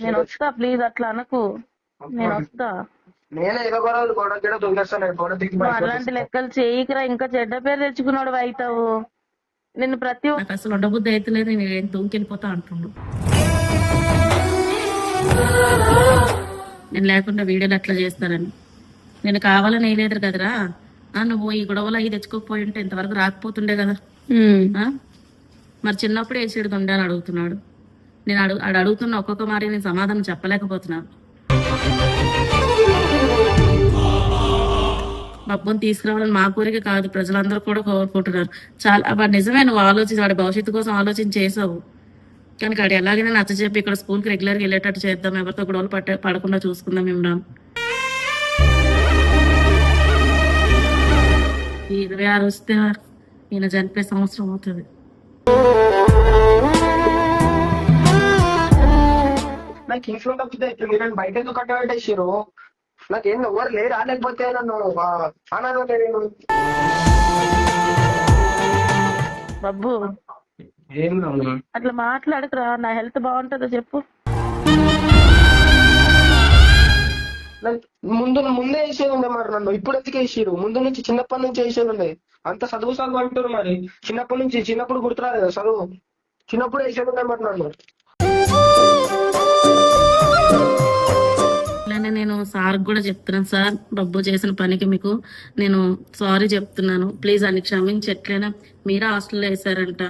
నేను వస్తా, ప్లీజ్ అట్లా అనకు. నేను వస్తా. నేను ఏదో గొడవ కూడా దొంగేస్తాను గొడవ దిగి నువ్వు అలాంటి లెక్కలు చేయకురా, ఇంకా చెడ్డ పేరు తెచ్చుకున్నాడు అవుతావు. నిన్ను ప్రతి నాకు అసలు ఉండబుద్ధి అయితే లేదు, నేను ఏం తూకెళ్ళిపోతా అంటుండు. నేను లేకుండా వీడియోలు అట్లా చేస్తానని నేను కావాలని వేయలేదు కదరా. నువ్వు ఈ గొడవలు అవి తెచ్చుకోకపోయి ఉంటే ఇంతవరకు రాకపోతుండే కదా. మరి చిన్నప్పుడు వేసేది ఉండే అని అడుగుతున్నాడు. నేను అడుగుతున్న ఒక్కొక్క మాట నేను సమాధానం చెప్పలేకపోతున్నాను. బబ్బుని తీసుకురావాలని మా కోరిక కాదు, ప్రజలందరూ కూడా కోరుకుంటున్నారు. చాలా వాడు నిజమే, నువ్వు ఆలోచించి వాడి భవిష్యత్తు కోసం ఆలోచించి చేసావు. కానీ వాడు ఎలాగైనా నచ్చ చెప్పి ఇక్కడ స్కూల్కి రెగ్యులర్గా వెళ్ళేటట్టు చేద్దాం, ఎవరితో గొడవలు పడకుండా చూసుకుందాం. ఇమ్రాన్ 26 వస్తే ఈయన చనిపోయే సంవత్సరం అవుతుంది. నాకు ఇంట్లో తప్పితే మీరు బయట ఎందుకు కట్టబెట్టేసారు? నాకేం ఎవరు లేరా, లేకపోతే నన్ను అనాథలేను. బబ్బు ఏం అట్లా మాట్లాడకురా, నా హెల్త్ బాగుంటుందో చెప్పు. ముందే వేసేది ఉండే మరి, నన్ను ఇప్పుడు ఎందుకు వేసారు? ముందు నుంచి చిన్నప్పటి నుంచి వేసేది ఉండే. అంత చదువు అంటారు మరి, చిన్నప్పుడు గుర్తురాదు కదా చదువు, చిన్నప్పుడు వేసేది ఉండే మరి నన్ను. నేను సార్ కూడా చెప్తున్నాను, సార్ బబ్బు చేసిన పనికి మీకు నేను సారీ చెప్తున్నాను, ప్లీజ్ అని క్షమించి, ఎట్లయినా మీరే హాస్టల్లో వేసారంట,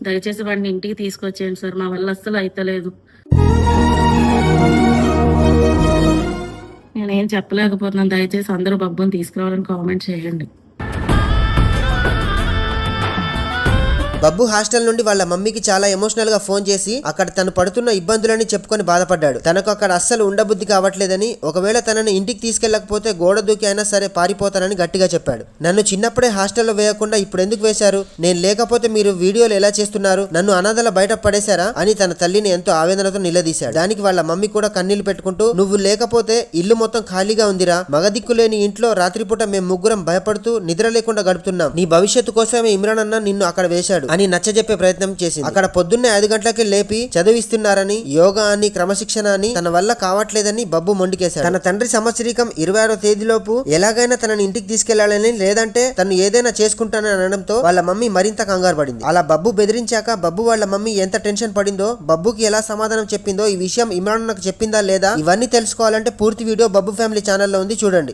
దయచేసి వాడిని ఇంటికి తీసుకొచ్చేయండి సార్, మా వల్ల అస్సలు అయితలేదు. నేనేం చెప్పలేకపోతున్నాను, దయచేసి అందరూ బబ్బుని తీసుకురావాలని కామెంట్ చేయండి. బబ్బు హాస్టల్ నుండి వాళ్ళ మమ్మీకి చాలా ఎమోషనల్ గా ఫోన్ చేసి అక్కడ తను పడుతున్న ఇబ్బందులని చెప్పుకొని బాధపడ్డాడు. తనకు అక్కడ అస్సలు ఉండబుద్ధి కావట్లేదని, ఒకవేళ తనని ఇంటికి తీసుకెళ్లకపోతే గోడ దూకి అయినా సరే పారిపోతానని గట్టిగా చెప్పాడు. నన్ను చిన్నప్పుడే హాస్టల్లో వేయకుండా ఇప్పుడు ఎందుకు వేశారు? నేను లేకపోతే మీరు వీడియోలు ఎలా చేస్తున్నారు? నన్ను అనాథల బయట పడేశారా అని తన తల్లిని ఎంతో ఆవేదనతో నిలదీశాడు. దానికి వాళ్ళ మమ్మీ కూడా కన్నీళ్లు పెట్టుకుంటూ, నువ్వు లేకపోతే ఇల్లు మొత్తం ఖాళీగా ఉందిరా, మగదిక్కు లేని ఇంట్లో రాత్రిపూట మేము ముగ్గురం భయపడుతూ నిద్ర లేకుండా గడుపుతున్నాం, నీ భవిష్యత్తు కోసమే ఇమ్రాన్ అన్న నిన్ను అక్కడ వేశాడు అని నచ్చజెప్పే ప్రయత్నం చేసింది. అక్కడ పొద్దున్నే 5 గంటలకి లేపి చదివిస్తున్నారని, యోగా అని, క్రమశిక్షణ అని తన వల్ల కావట్లేదని బబ్బు మొండికేశాడు. తన తండ్రి సంవత్సరీకం 26వ తేదీలోపు ఎలాగైనా తనని ఇంటికి తీసుకెళ్లాలని, లేదంటే తను ఏదైనా చేసుకుంటానని అనడంతో వాళ్ళ మమ్మీ మరింత కంగారు పడింది. అలా బబ్బు బెదిరించాక బబ్బు వాళ్ళ మమ్మీ ఎంత టెన్షన్ పడిందో, బబ్బుకి ఎలా సమాధానం చెప్పిందో, ఈ విషయం ఇమ్రాన్ నాకు చెప్పిందా లేదా, ఇవన్నీ తెలుసుకోవాలంటే పూర్తి వీడియో బబ్బు ఫ్యామిలీ ఛానల్లో ఉంది, చూడండి.